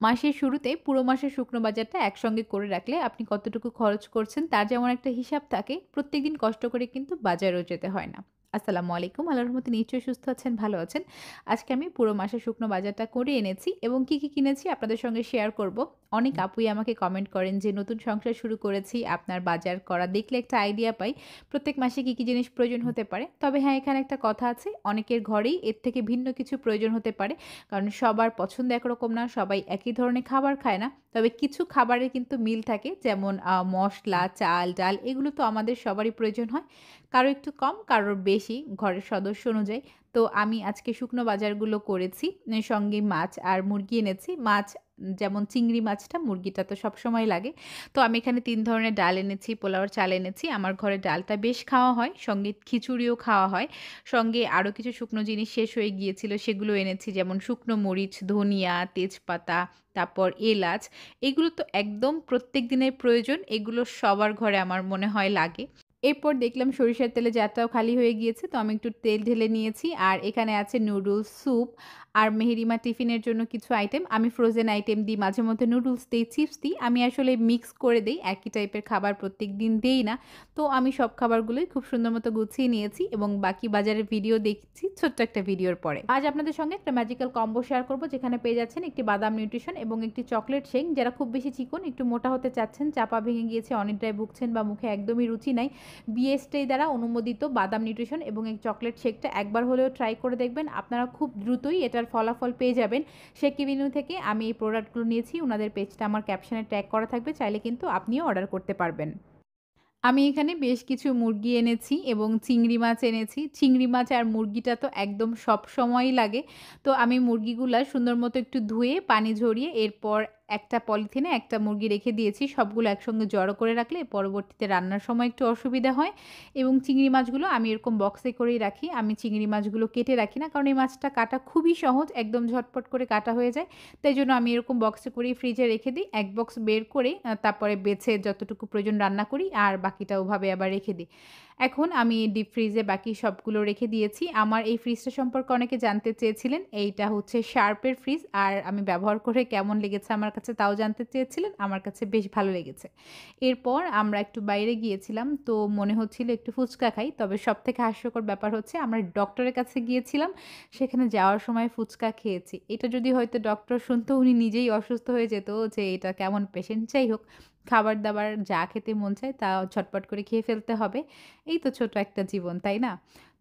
মাসের শুরুতে পুরো মাসের শুকনো বাজারটা একসঙ্গে করে রাখলে আপনি কতটুকু খরচ করছেন তার যেমন একটা হিসাব থাকে, প্রত্যেকদিন কষ্ট করে কিন্তু বাজারেও যেতে হয় না। আসসালামু আলাইকুম। আল্লাহর রহমতে নিশ্চয়ই সুস্থ আছেন, ভালো আছেন। আজকে আমি পুরো মাসের শুকনো বাজারটা করে এনেছি এবং কি কিনেছি আপনাদের সঙ্গে শেয়ার করব। অনেক আপুই আমাকে কমেন্ট করেন যে নতুন সংসার শুরু করেছি, আপনার বাজার করা দেখলে একটা আইডিয়া পাই প্রত্যেক মাসে কি জিনিস প্রয়োজন হতে পারে। তবে হ্যাঁ, এখানে একটা কথা আছে, অনেকের ঘরেই এর থেকে ভিন্ন কিছু প্রয়োজন হতে পারে। কারণ সবার পছন্দ একরকম না, সবাই একই ধরনের খাবার খায় না। তবে কিছু খাবারের কিন্তু মিল থাকে, যেমন মসলা, চাল, ডাল এগুলো তো আমাদের সবারই প্রয়োজন হয়। কারো একটু কম, কারোর বেশি ঘরের সদস্য অনুযায়ী। তো আমি আজকে শুকনো বাজারগুলো করেছি। সঙ্গে মাছ আর মুরগি এনেছি। মাছ যেমন চিংড়ি মাছটা, মুরগিটা তো সবসময় লাগে। তো আমি এখানে ৩ ধরনের ডাল এনেছি, পোলাওর চাল এনেছি। আমার ঘরে ডালটা বেশ খাওয়া হয়, সঙ্গে খিচুড়িও খাওয়া হয়। সঙ্গে আরও কিছু শুকনো জিনিস শেষ হয়ে গিয়েছিল, সেগুলো এনেছি। যেমন শুকনো মরিচ, ধনিয়া, তেজপাতা, তারপর এলাচ। এগুলো তো একদম প্রত্যেক দিনের প্রয়োজন। এগুলো সবার ঘরে আমার মনে হয় লাগে। এরপর দেখলাম সরিষার তেলের জারটাও খালি হয়ে গিয়েছে। তো আমি একটু তেল ঢেলে নিয়েছি। আর এখানে আছে নুডলস, স্যুপ আর মেহেরিমা টিফিনের জন্য কিছু আইটেম। আমি ফ্রোজেন আইটেম দিই, মাঝে মধ্যে নুডলস দেই, চিপস দিই। আমি আসলে মিক্স করে দেই। একই টাইপের খাবার প্রত্যেকদিন দেই না। তো আমি সব খাবারগুলোই খুব সুন্দর মতো গুছিয়ে নিয়েছি এবং বাকি বাজারের ভিডিও দেখছি ছোট্ট একটা ভিডিওর পরে। আজ আপনাদের সঙ্গে একটা ম্যাজিক্যাল কম্বো শেয়ার করব, যেখানে পেয়ে যাচ্ছেন একটি বাদাম নিউট্রিশন এবং একটি চকলেট শেক। যারা খুব বেশি চিকন, একটু মোটা হতে চাচ্ছেন, চাপা ভেঙে গিয়েছে, অনিদ্রায় ভুগছেন বা মুখে একদমই রুচি নাই, বিএসটি দ্বারা অনুমোদিত বাদাম নিউট্রিশন এবং এই চকলেট শেকটা একবার হলেও ট্রাই করে দেখবেন। আপনারা খুব দ্রুতই এটার ফলাফল পেয়ে যাবেন। শেক এভিনিউ থেকে আমি এই প্রোডাক্টগুলো নিয়েছি। ওনাদের পেজটা আমার ক্যাপশনে ট্যাগ করা থাকবে, চাইলে কিন্তু আপনিও অর্ডার করতে পারবেন। আমি এখানে বেশ কিছু মুরগি এনেছি এবং চিংড়ি মাছ এনেছি। চিংড়ি মাছ আর মুরগিটা তো একদম সবসময়ই লাগে। তো আমি মুরগিগুলা সুন্দর মতো একটু ধুয়ে পানি ঝরিয়ে এরপর একটা পলিথিনে একটা মুরগি রেখে দিয়েছি। সবগুলো একসঙ্গে জড়ো করে রাখলে পরবর্তীতে রান্নার সময় একটু অসুবিধা হয়। এবং চিংড়ি মাছগুলো আমি এরকম বক্সে করেই রাখি। আমি চিংড়ি মাছগুলো কেটে রাখি না, কারণ এই মাছটা কাটা খুবই সহজ, একদম ঝটপট করে কাটা হয়ে যায়। তাই জন্য আমি এরকম বক্সে করেই ফ্রিজে রেখে দিই। এক বক্স বের করে তারপরে বেছে যতটুকু প্রয়োজন রান্না করি আর বাকিটা ওভাবে আবার রেখে দিই। এখন আমি ডিপ ফ্রিজে বাকি সবগুলো রেখে দিয়েছি। আমার এই ফ্রিজটা সম্পর্কে অনেকে জানতে চেয়েছিলেন। এইটা হচ্ছে শার্পের ফ্রিজ, আর আমি ব্যবহার করে কেমন লেগেছে আমার কাছে তাও জানতে চেয়েছিলেন। আমার কাছে বেশ ভালো লেগেছে। এরপর আমরা একটু বাইরে গিয়েছিলাম। তো মনে হচ্ছিল একটু ফুচকা খাই। তবে সবথেকে হাস্যকর ব্যাপার হচ্ছে আমরা ডক্টরের কাছে গিয়েছিলাম। সেখানে যাওয়ার সময় ফুচকা খেয়েছি। এটা যদি হয়তো ডক্টর শুনতো, উনি নিজেই অসুস্থ হয়ে যেত যে এটা কেমন পেশেন্ট। যাই হোক, খাবার-দাবার যা খেতে মন চায় তা ঝটপট করে খেয়ে ফেলতে হবে। এই তো ছোট একটা জীবন, তাই না?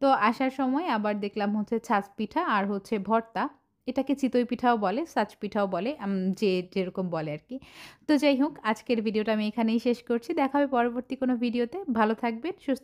তো আসার সময় আবার দেখলাম হচ্ছে ছাঁচ পিঠা আর হচ্ছে ভর্তা। এটাকে চিতই পিঠাও বলে, ছাঁচ পিঠাও বলে, যে যেরকম বলে আরকি। তো যাই হোক, আজকের ভিডিওটা আমি এখানেই শেষ করছি। দেখা হবে পরবর্তী কোনো ভিডিওতে। ভালো থাকবেন, সুস্থ